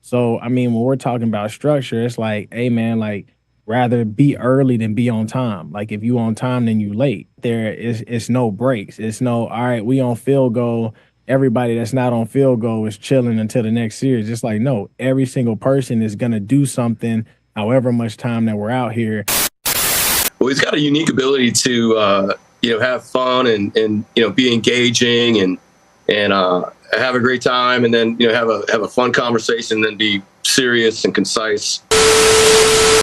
So, I mean, when we're talking about structure, it's like, hey, man, like, rather be early than be on time. Like, if you on time, then you late. There is it's no breaks. It's no, all right, we on field goal. Everybody that's not on field goal is chilling until the next series. It's like, no, every single person is gonna do something, however much time that we're out here. Well, he's got a unique ability to have fun and be engaging and have a great time, and then have a fun conversation, and then be serious and concise.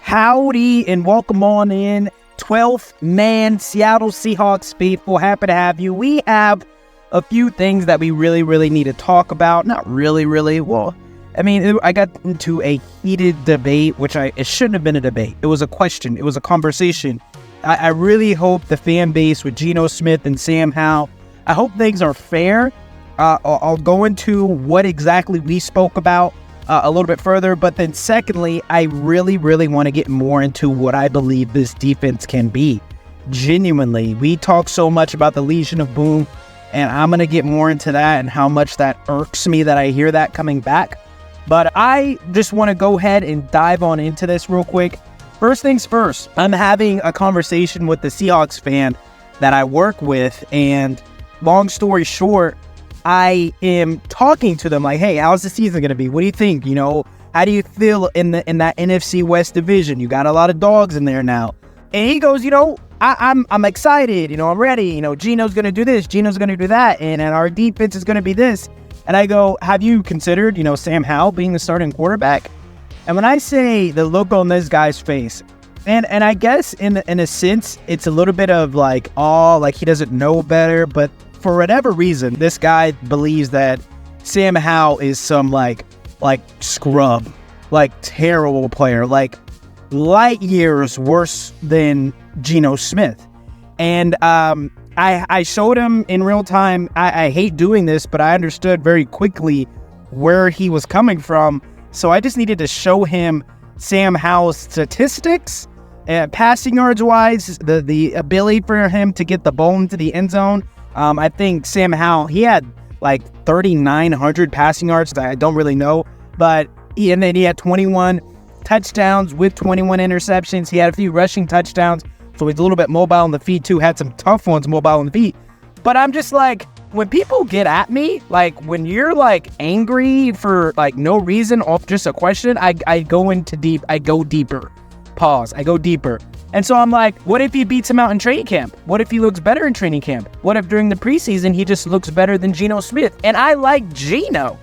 Howdy and welcome on in, 12th man Seattle Seahawks faithful. Happy to have you. We have a few things that we really need to talk about. Not really. Well, I mean, I got into a heated debate, which it shouldn't have been a debate. It was a question. It was a conversation. I really hope the fan base with Gino Smith and Sam Howell, I hope things are fair. I'll go into what exactly we spoke about a little bit further. But then secondly, I really want to get more into what I believe this defense can be. Genuinely, we talk so much about the Legion of Boom, and I'm going to get more into that and how much that irks me that I hear that coming back. But I just want to go ahead and dive on into this real quick. First things first, I'm having a conversation with the Seahawks fan that I work with, and long story short, I am talking to them like, hey, how's the season going to be? What do you think? How do you feel in that NFC West division? You got a lot of dogs in there now. And he goes, I'm excited. I'm ready. Gino's going to do this. Gino's going to do that. And our defense is going to be this. And I go, have you considered, Sam Howell being the starting quarterback? And when I say the look on this guy's face, and I guess in a sense, it's a little bit of like he doesn't know better, but for whatever reason, this guy believes that Sam Howell is some like scrub, like terrible player, like light years worse than Gino Smith. And I showed him in real time. I hate doing this, but I understood very quickly where he was coming from. So I just needed to show him Sam Howell's statistics, passing yards wise, the ability for him to get the ball into the end zone. I think Sam Howell, he had like 3,900 passing yards. I don't really know, but then he had 21 touchdowns with 21 interceptions. He had a few rushing touchdowns, so he's a little bit mobile on the feet too. Had some tough ones mobile on the feet. But I'm just like, when people get at me, like when you're like angry for like no reason off just a question, I go deeper. Pause. I go deeper. And so I'm like, what if he beats him out in training camp? What if he looks better in training camp? What if during the preseason he just looks better than Gino Smith? And I like Gino,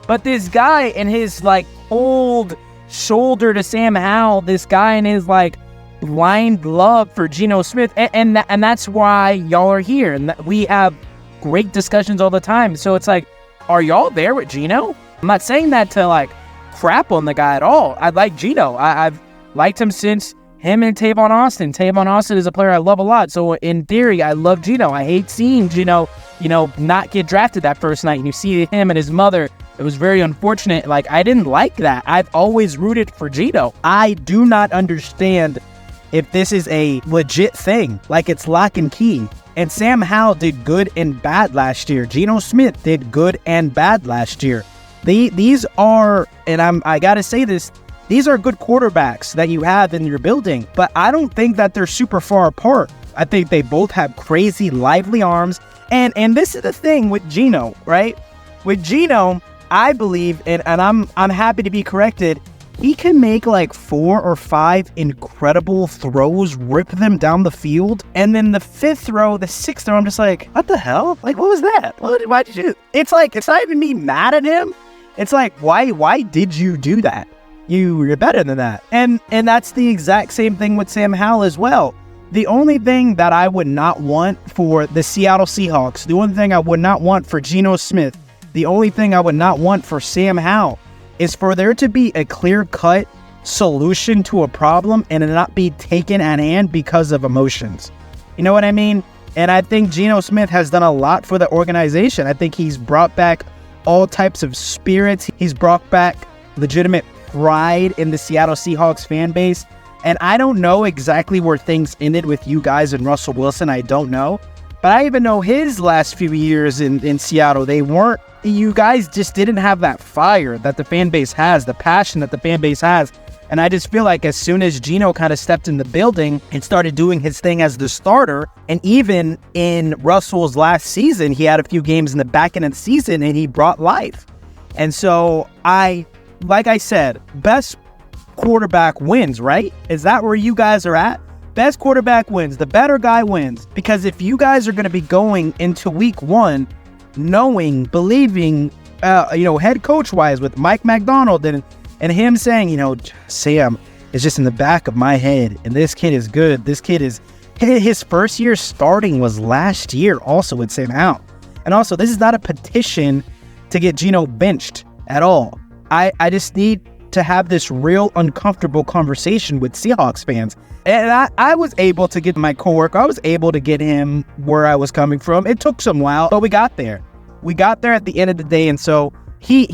but this guy and his like old shoulder to Sam Howell, this guy and his like blind love for Gino Smith, and that's why y'all are here, and we have great discussions all the time. So it's like, are y'all there with Gino? I'm not saying that to like crap on the guy at all. I like Gino. I've liked him since him and Tavon Austin. Tavon Austin is a player I love a lot. So in theory, I love Gino. I hate seeing Gino, not get drafted that first night. And you see him and his mother. It was very unfortunate. Like, I didn't like that. I've always rooted for Gino. I do not understand if this is a legit thing. Like, it's lock and key. And Sam Howell did good and bad last year. Gino Smith did good and bad last year. These are, and I gotta say this, these are good quarterbacks that you have in your building, but I don't think that they're super far apart. I think they both have crazy, lively arms. And this is the thing with Gino, right? With Gino, I believe, and I'm happy to be corrected, he can make like 4 or 5 incredible throws, rip them down the field, and then the 5th throw, the 6th throw, I'm just like, what the hell? Like, what was that? Why'd you do? It's like, it's not even me mad at him. It's like, why did you do that? You're better than that. And that's the exact same thing with Sam Howell as well. The only thing that I would not want for the Seattle Seahawks, the only thing I would not want for Gino Smith, the only thing I would not want for Sam Howell is for there to be a clear-cut solution to a problem and it not be taken at hand because of emotions. You know what I mean? And I think Gino Smith has done a lot for the organization. I think he's brought back all types of spirits. He's brought back legitimate pride in the Seattle Seahawks fan base. And I don't know exactly where things ended with you guys and Russell Wilson. I don't know. But I even know his last few years in Seattle, they weren't you guys just didn't have that fire that the fan base has, the passion that the fan base has. And I just feel like as soon as Gino kind of stepped in the building and started doing his thing as the starter, and even in Russell's last season, he had a few games in the back end of the season and he brought life. And so like I said, best quarterback wins, right? Is that where you guys are at? Best quarterback wins. The better guy wins. Because if you guys are going to be going into week one, knowing, believing, head coach wise with Mike McDonald and him saying, Sam is just in the back of my head and this kid is good. This kid is, his first year starting was last year also with Sam Howell. And also, this is not a petition to get Gino benched at all. I just need to have this real uncomfortable conversation with Seahawks fans. And I was able to get my coworker, I was able to get him where I was coming from. It took some while, but we got there. We got there at the end of the day, and so he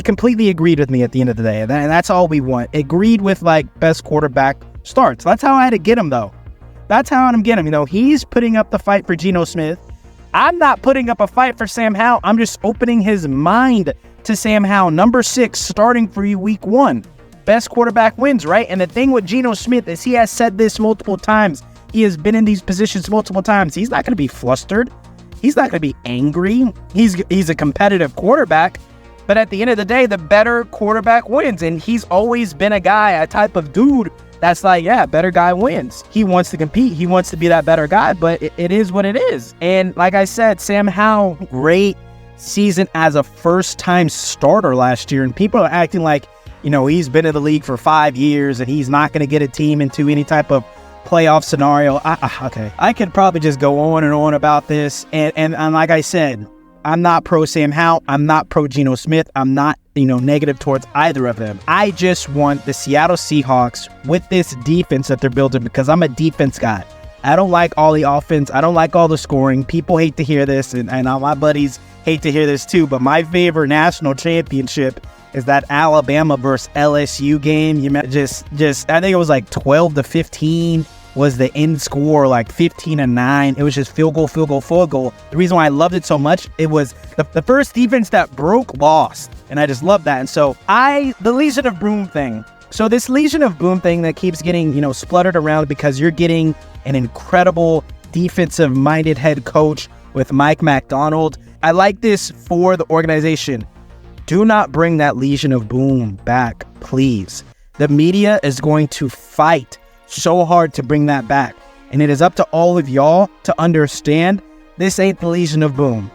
completely agreed with me at the end of the day, and that's all we want. Agreed with best quarterback starts. That's how I had to get him though. That's how I'm getting him. He's putting up the fight for Gino Smith. I'm not putting up a fight for Sam Howell. I'm just opening his mind to Sam Howell, number 6, starting for you week 1. Best quarterback wins, right? And the thing with Gino Smith is he has said this multiple times. He has been in these positions multiple times. He's not going to be flustered. He's not going to be angry. He's a competitive quarterback. But at the end of the day, the better quarterback wins. And he's always been a guy, a type of dude that's better guy wins. He wants to compete. He wants to be that better guy, but it is what it is. And like I said, Sam Howell, great season as a first-time starter last year. And people are acting like, he's been in the league for 5 years and he's not going to get a team into any type of playoff scenario. Okay. I could probably just go on and on about this. And like I said, I'm not pro Sam Howell. I'm not pro Gino Smith. I'm not, negative towards either of them. I just want the Seattle Seahawks with this defense that they're building, because I'm a defense guy. I don't like all the offense. I don't like all the scoring. People hate to hear this, and all my buddies hate to hear this too, but my favorite national championship is that Alabama versus LSU game. I think it was 12-15 was the end score, 15-9. It was just field goal. The reason why I loved it so much, it was the first defense that broke lost, and I just love that. And so the Legion of Boom thing. So this Legion of Boom thing that keeps getting, spluttered around because you're getting an incredible defensive-minded head coach with Mike McDonald. I like this for the organization. Do not bring that Legion of Boom back, please. The media is going to fight so hard to bring that back. And it is up to all of y'all to understand this ain't the Legion of Boom.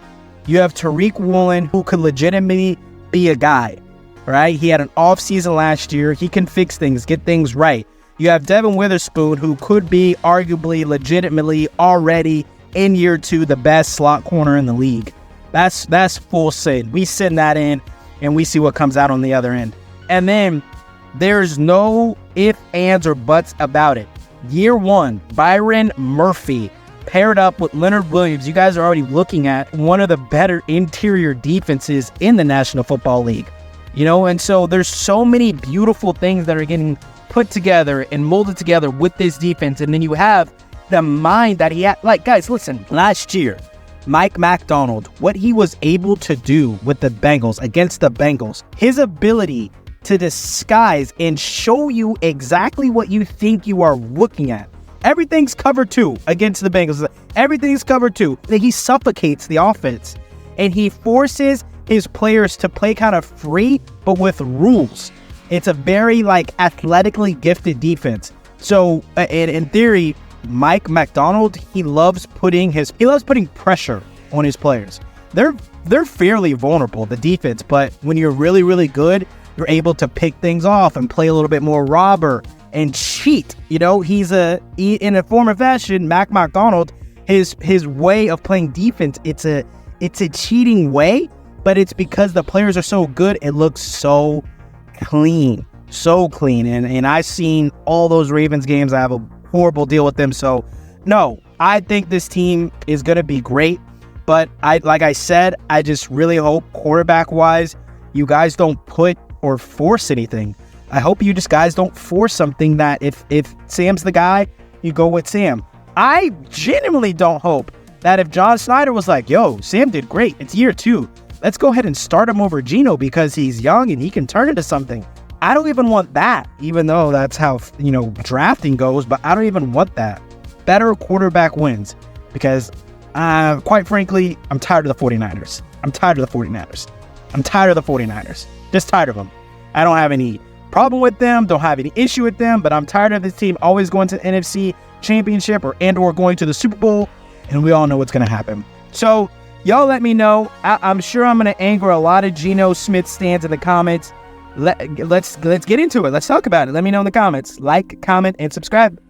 You have Tariq Woolen, who could legitimately be a guy, right? He had an off season last year. He can fix things, get things right. You have Devin Witherspoon, who could be arguably, legitimately already in year 2, the best slot corner in the league. That's full sin. We send that in and we see what comes out on the other end. And then there's no ifs, ands, or buts about it. Year 1, Byron Murphy paired up with Leonard Williams. You guys are already looking at one of the better interior defenses in the National Football League. And so there's so many beautiful things that are getting put together and molded together with this defense. And then you have the mind that he had. Guys, listen, last year, Mike McDonald, what he was able to do with the Bengals, against the Bengals, his ability to disguise and show you exactly what you think you are looking at. Everything's cover 2 against the Bengals. Everything's cover 2. He suffocates the offense, and he forces his players to play kind of free, but with rules. It's a very athletically gifted defense. So in theory, Mike McDonald, he loves putting pressure on his players. They're fairly vulnerable, the defense, but when you're really, really good, you're able to pick things off and play a little bit more robber and cheat. He's in a form of fashion, Mac McDonald, his way of playing defense, it's a cheating way, but it's because the players are so good, it looks so clean. And I've seen all those Ravens games. I have a horrible deal with them. So no, I think this team is going to be great, but like I said, I just really hope quarterback wise, you guys don't put or force anything. I hope you guys don't force something that if Sam's the guy, you go with Sam. I genuinely don't hope that if John Snyder was yo, Sam did great, it's year 2, let's go ahead and start him over Gino because he's young and he can turn into something. I don't even want that, even though that's how, drafting goes, but I don't even want that. Better quarterback wins because, quite frankly, I'm tired of the 49ers. I'm tired of the 49ers. Just tired of them. I don't have any problem with them, don't have any issue with them, but I'm tired of this team always going to the NFC Championship or going to the Super Bowl, and we all know what's going to happen. So, y'all let me know. I'm sure I'm going to anger a lot of Gino Smith stands in the comments. Let's get into it. Let's talk about it. Let me know in the comments. Like, comment, and subscribe.